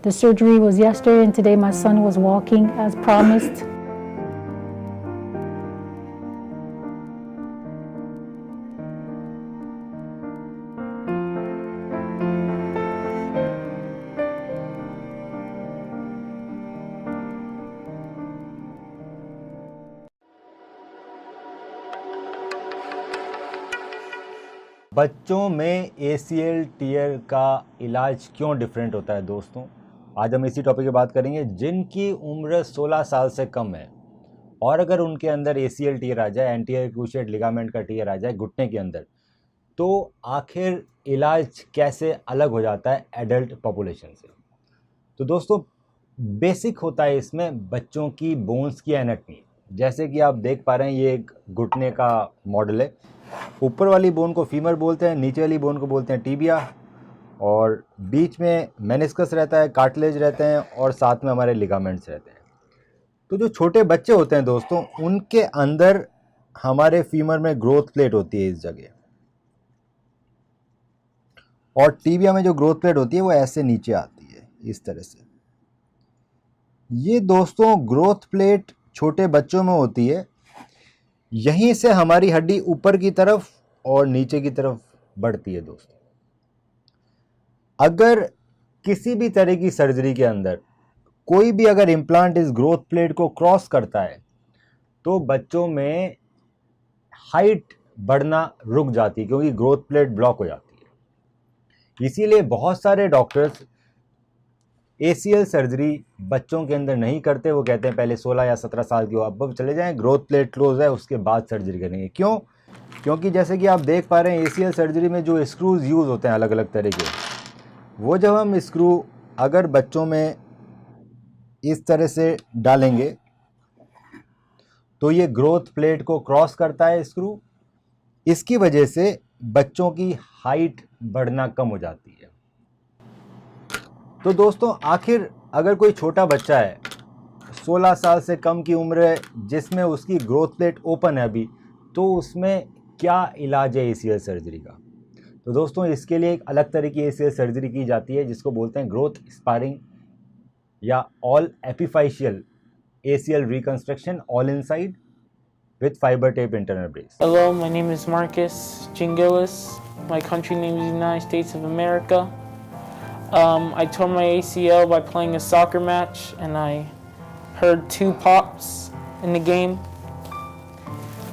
The surgery was yesterday and today my son was walking as promised. बच्चों में ACL tier का इलाज क्यों डिफरेंट होता है दोस्तों, आज हम इसी टॉपिक पे बात करेंगे। जिनकी उम्र 16 साल से कम है और अगर उनके अंदर ACL टीयर आ जाए, एंटीरियर क्रूशिएट लिगामेंट का टीयर आ जाए घुटने के अंदर, तो आखिर इलाज कैसे अलग हो जाता है एडल्ट पॉपुलेशन से। तो दोस्तों बेसिक होता है इसमें बच्चों की बोन्स की एनाटमी। जैसे कि आप देख पा रहे हैं ये एक घुटने का मॉडल है। ऊपर वाली बोन को फीमर बोलते हैं, नीचे वाली बोन को बोलते हैं टीबिया, और बीच में मेनिस्कस रहता है, कार्टिलेज रहते हैं और साथ में हमारे लिगामेंट्स रहते हैं। तो जो छोटे बच्चे होते हैं दोस्तों, उनके अंदर हमारे फीमर में ग्रोथ प्लेट होती है इस जगह, और टीबिया में जो ग्रोथ प्लेट होती है वो ऐसे नीचे आती है इस तरह से। ये दोस्तों ग्रोथ प्लेट छोटे बच्चों में होती है, यहीं से हमारी हड्डी ऊपर की तरफ और नीचे की तरफ बढ़ती है दोस्तों। अगर किसी भी तरह की सर्जरी के अंदर कोई भी अगर इम्प्लांट इस ग्रोथ प्लेट को क्रॉस करता है तो बच्चों में हाइट बढ़ना रुक जाती है, क्योंकि ग्रोथ प्लेट ब्लॉक हो जाती है। इसीलिए बहुत सारे डॉक्टर्स ACL सर्जरी बच्चों के अंदर नहीं करते। वो कहते हैं पहले 16 या 17 साल की हो, अब चले जाएं, ग्रोथ प्लेट क्लोज है, उसके बाद सर्जरी करेंगे। क्यों? क्योंकि जैसे कि आप देख पा रहे हैं ACL सर्जरी में जो स्क्रूज यूज़ होते हैं अलग अलग तरह के, वो जब हम स्क्रू अगर बच्चों में इस तरह से डालेंगे तो ये ग्रोथ प्लेट को क्रॉस करता है स्क्रू। इसकी वजह से बच्चों की हाइट बढ़ना कम हो जाती है। तो दोस्तों आखिर अगर कोई छोटा बच्चा है 16 साल से कम की उम्र है जिसमें उसकी ग्रोथ प्लेट ओपन है अभी, तो उसमें क्या इलाज है ACL सर्जरी का? तो दोस्तों इसके लिए एक अलग तरह की ACL सर्जरी की जाती है जिसको बोलते हैं ग्रोथ स्पारिंग या all epiphyseal ACL reconstruction all inside with fiber tape internal brace. Hello, my name is Marcus Chingilis. My country name is United States of America. I tore my ACL by playing a soccer match, and I heard 2 pops in the game.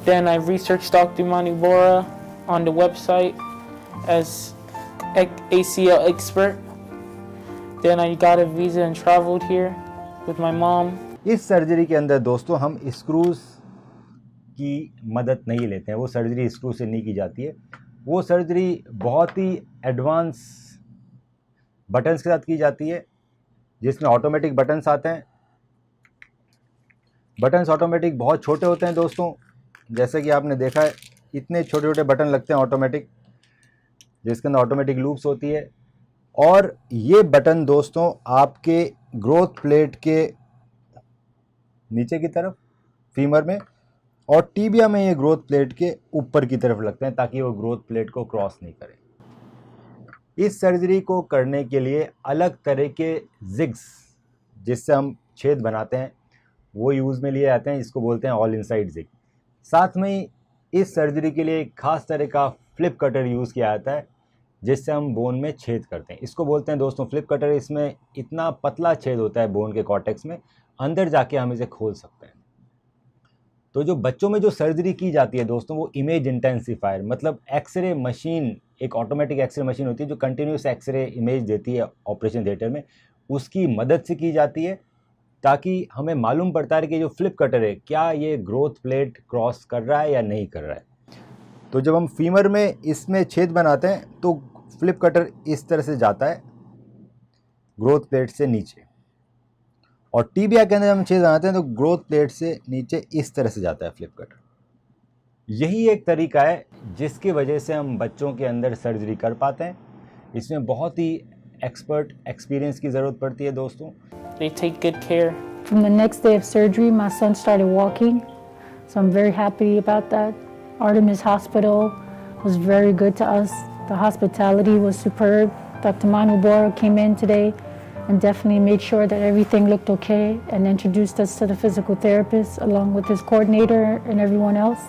Then I researched Dr. Mani Bora on the website as ACL expert. Then I got a visa and traveled here with my mom. इस surgery के अंदर दोस्तों हम screws की मदद नहीं लेते हैं, वो सर्जरी स्क्रू से नहीं की जाती है। वो सर्जरी बहुत ही एडवांस बटन्स के साथ की जाती है, जिसमें ऑटोमेटिक बटन्स आते हैं। बटन्स ऑटोमेटिक बहुत छोटे होते हैं दोस्तों, जैसे कि आपने देखा है इतने छोटे छोटे बटन लगते हैं ऑटोमेटिक, जिसके अंदर ऑटोमेटिक लूप्स होती है। और ये बटन दोस्तों आपके ग्रोथ प्लेट के नीचे की तरफ फीमर में और टीबिया में ये ग्रोथ प्लेट के ऊपर की तरफ लगते हैं ताकि वो ग्रोथ प्लेट को क्रॉस नहीं करे। इस सर्जरी को करने के लिए अलग तरह के जिग्स जिससे हम छेद बनाते हैं वो यूज़ में लिए जाते हैं, जिसको बोलते हैं ऑल इनसाइड जिग। साथ में ही इस सर्जरी के लिए एक खास तरह का फ्लिप कटर यूज़ किया जाता है जिससे हम बोन में छेद करते हैं। इसको बोलते हैं दोस्तों फ्लिप कटर। इसमें इतना पतला छेद होता है बोन के कॉर्टेक्स में, अंदर जाके हम इसे खोल सकते हैं। तो जो बच्चों में जो सर्जरी की जाती है दोस्तों, वो इमेज इंटेंसिफायर मतलब एक्सरे मशीन, एक ऑटोमेटिक एक्सरे मशीन होती है जो कंटिन्यूस एक्सरे इमेज देती है ऑपरेशन थिएटर में, उसकी मदद से की जाती है ताकि हमें मालूम पड़ता है कि जो फ्लिप कटर है क्या ये ग्रोथ प्लेट क्रॉस कर रहा है या नहीं कर रहा है। तो जब हम फीमर में इसमें छेद बनाते हैं तो फ्लिप कटर इस तरह से जाता है ग्रोथ प्लेट से नीचे, और टीबिया के अंदर हम छेद बनाते हैं तो ग्रोथ प्लेट से नीचे इस तरह से जाता है फ्लिप कटर। यही एक तरीका है जिसकी वजह से हम बच्चों के अंदर सर्जरी कर पाते हैं। इसमें बहुत ही एक्सपर्ट एक्सपीरियंस की ज़रूरत पड़ती है दोस्तों। They take good care. From the next day of surgery, my son started walking, so I'm very happy about that. Artemis Hospital was very good to us. The hospitality was superb. Dr. Manu Bora came in today and definitely made sure that everything looked okay and introduced us to the physical therapist along with his coordinator and everyone else.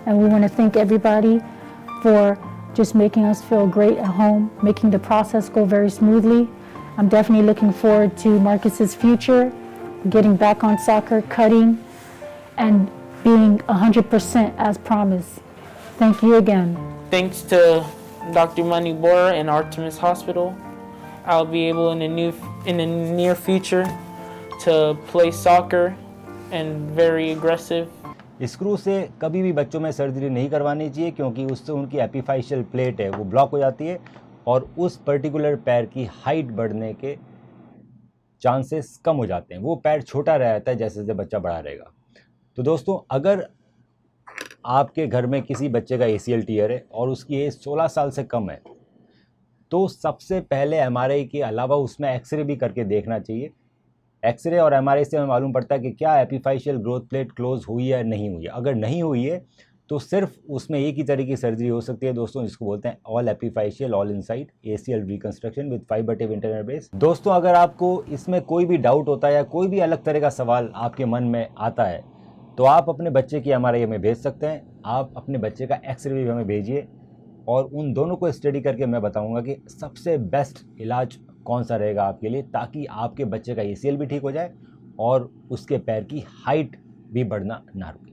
And we want to thank everybody for just making us feel great at home, making the process go very smoothly. I'm definitely looking forward to Marcus's future, getting back on soccer, cutting, and being 100% as promised. Thank you again. Thanks to Dr. Mani Bora and Artemis Hospital, I'll be able in the near future to play soccer and very aggressive. Screw से कभी भी बच्चों में surgery नहीं करवानी चाहिए, क्योंकि उससे उनकी एपिफाइशियल प्लेट है वो ब्लॉक हो जाती है और उस पर्टिकुलर पैर की हाइट बढ़ने के चांसेस कम हो जाते हैं। वो पैर छोटा रहता है जैसे जैसे बच्चा बड़ा रहेगा। तो दोस्तों, अगर आपके घर में किसी बच्चे का ACL टीयर है और उसकी एज 16 साल से कम है, तो सबसे पहले MRI के अलावा उसमें एक्सरे भी करके देखना चाहिए। एक्सरे और MRI से हमें मालूम पड़ता है कि क्या एपिफाइशियल ग्रोथ प्लेट क्लोज हुई है या नहीं हुई है। अगर नहीं हुई है तो सिर्फ उसमें एक ही तरह की सर्जरी हो सकती है दोस्तों, जिसको बोलते हैं all epiphyseal all inside ACL reconstruction with fibre tape internal brace. दोस्तों, अगर आपको इसमें कोई भी डाउट होता है या कोई भी अलग तरह का सवाल आपके मन में आता है, तो आप अपने बच्चे की MRI हमें भेज सकते हैं। आप अपने बच्चे का एक्सरे भी हमें भेजिए और उन दोनों को स्टडी करके मैं बताऊंगा कि सबसे बेस्ट इलाज कौन सा रहेगा आपके लिए, ताकि आपके बच्चे का ACL भी ठीक हो जाए और उसके पैर की हाइट भी बढ़ना ना रुके।